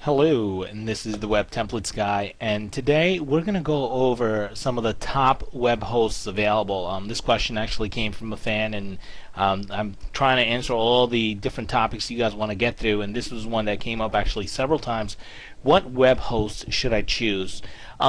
Hello, and this is the Web Templates Guy, and today we're going to go over some of the top web hosts available. This question actually came from a fan, and I'm trying to answer all the different topics you guys want to get through, and this was one that came up actually several times. What web host should I choose?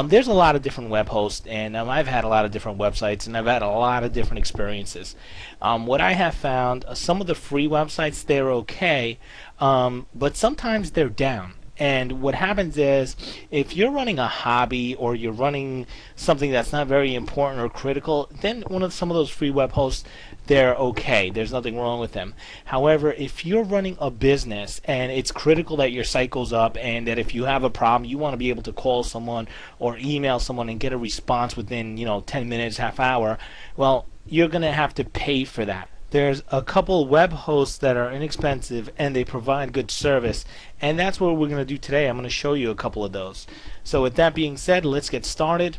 There's a lot of different web hosts, and I've had a lot of different websites, and I've had a lot of different experiences. What I have found, some of the free websites, they're okay, but sometimes they're down. And what happens is, if you're running a hobby or you're running something that's not very important or critical, then some of those free web hosts, they're okay. There's nothing wrong with them. However, if you're running a business and it's critical that your site goes up, and that if you have a problem, you want to be able to call someone or email someone and get a response within 10 minutes, half hour, well, you're going to have to pay for that. There's a couple web hosts that are inexpensive and they provide good service, and that's what we're going to do today. I'm going to show you a couple of those. So with that being said, let's get started.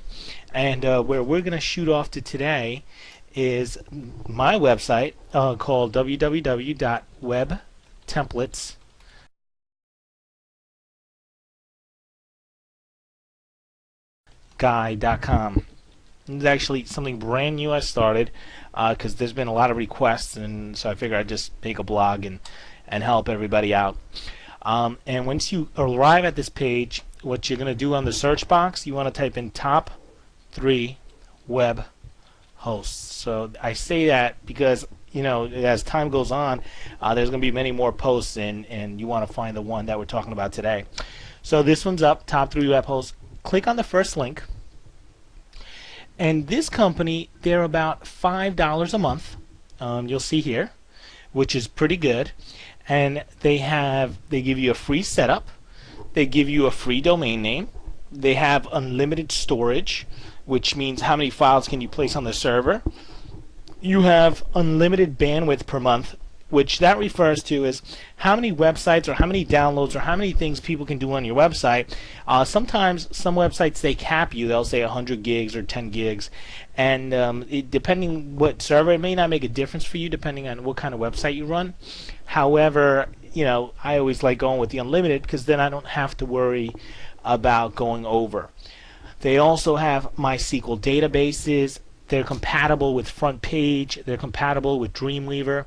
And where we're going to shoot off to today is my website called www.webtemplates.guy.com. This is actually something brand new I started because there's been a lot of requests, and so I figured I'd just make a blog and help everybody out. And once you arrive at this page, what you're going to do on the search box, you want to type in top 3 web hosts. So I say that because as time goes on, there's going to be many more posts, and you want to find the one that we're talking about today. So this one's up, top 3 web hosts. Click on the first link. And this company, they're about $5 a month. You'll see here, which is pretty good. And they give you a free setup. They give you a free domain name. They have unlimited storage, which means how many files can you place on the server. You have unlimited bandwidth per month, which that refers to is how many websites or how many downloads or how many things people can do on your website. Sometimes some websites, they cap you. They'll say 100 gigs or 10 gigs, and depending what server, it may not make a difference for you depending on what kind of website you run. However, I always like going with the unlimited because then I don't have to worry about going over. They also have MySQL databases. They're compatible with FrontPage. They're compatible with Dreamweaver.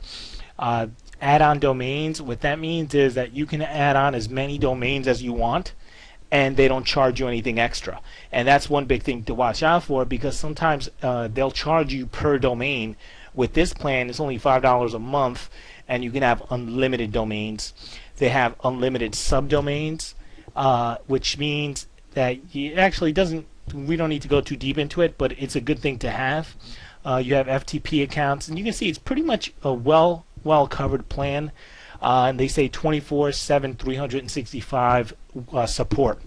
Add-on domains, what that means is that you can add on as many domains as you want, and they don't charge you anything extra. And that's one big thing to watch out for, because sometimes they'll charge you per domain. With this plan, it's only $5 a month, and you can have unlimited domains. They have unlimited subdomains, which means that we don't need to go too deep into it, but it's a good thing to have. You have FTP accounts, and you can see it's pretty much a well covered plan, and they say 24/7 365 support.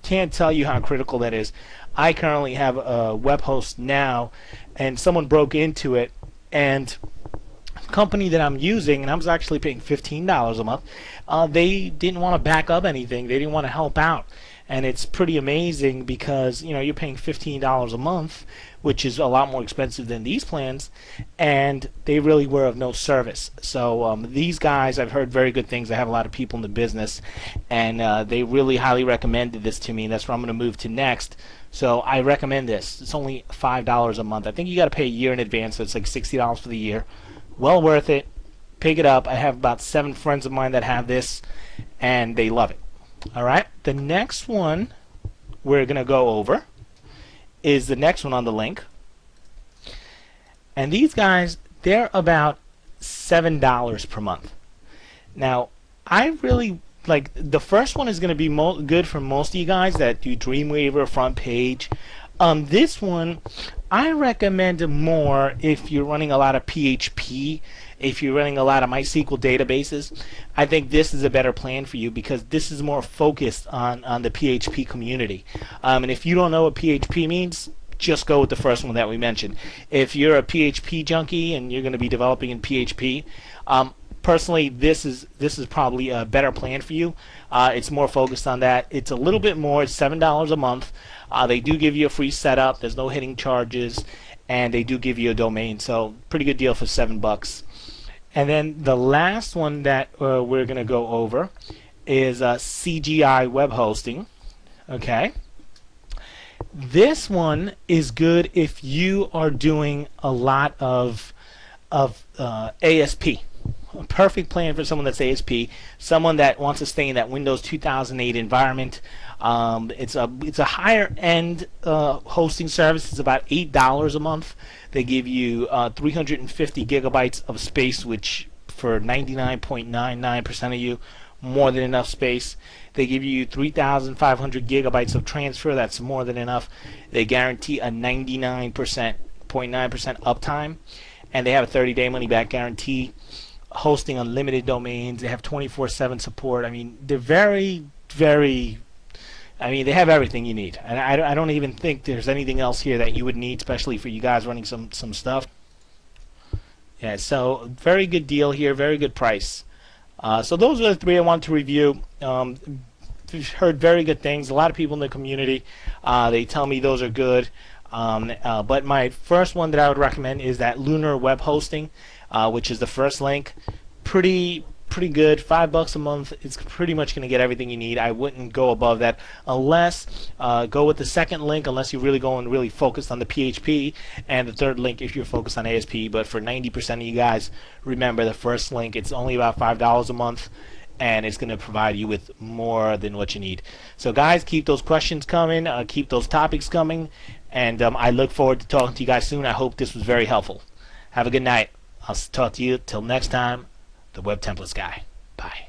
Can't tell you how critical that is. I currently have a web host now, and someone broke into it, and the company that I'm using, and I was actually paying $15 a month, they didn't want to back up anything. They didn't want to help out. And it's pretty amazing because you're paying $15 a month, which is a lot more expensive than these plans, and they really were of no service. So these guys, I've heard very good things. I have a lot of people in the business, and they really highly recommended this to me, and that's where I'm going to move to next. So I recommend this. It's only $5 a month. I think you got to pay a year in advance, so it's like $60 for the year. Well worth it. Pick it up. I have about 7 friends of mine that have this, and they love it. Alright, the next one we're going to go over is the next one on the link. And these guys, they're about $7 per month. Now, I really like the first one is going to be good for most of you guys that do Dreamweaver, FrontPage. This one, I recommend more if you're running a lot of PHP. If you're running a lot of MySQL databases, I think this is a better plan for you because this is more focused on the PHP community. And if you don't know what PHP means, just go with the first one that we mentioned. If you're a PHP junkie and you're going to be developing in PHP, personally, this is probably a better plan for you. It's more focused on that. It's a little bit more. It's $7 a month. They do give you a free setup. There's no hidden charges, and they do give you a domain. So pretty good deal for $7. And then the last one that we're going to go over is CGI Web Hosting. Okay. This one is good if you are doing a lot of ASP. A perfect plan for someone that's ASP, someone that wants to stay in that Windows 2008 environment. It's a higher end hosting service. It's about $8 a month. They give you 350 gigabytes of space, which for 99.99% of you, more than enough space. They give you 3,500 gigabytes of transfer. That's more than enough. They guarantee a 99.9% uptime, and they have a 30-day money-back guarantee. Hosting unlimited domains. They have 24/7 support. I mean, they're very, very. I mean, they have everything you need, and I don't even think there's anything else here that you would need, especially for you guys running some stuff. Yeah, so very good deal here, very good price. So those are the three I wanted to review. Heard very good things. A lot of people in the community, they tell me those are good. But my first one that I would recommend is that Lunar Web Hosting, which is the first link. Pretty good. $5 a month. It's pretty much going to get everything you need. I wouldn't go above that unless go with the second link unless you're really going really focused on the PHP, and the third link if you're focused on ASP. But for 90% of you guys, remember the first link. It's only about $5 a month, and it's going to provide you with more than what you need. So guys, keep those questions coming, keep those topics coming, and I look forward to talking to you guys soon. I hope this was very helpful. Have a good night. I'll talk to you till next time. The Web Templates Guy. Bye.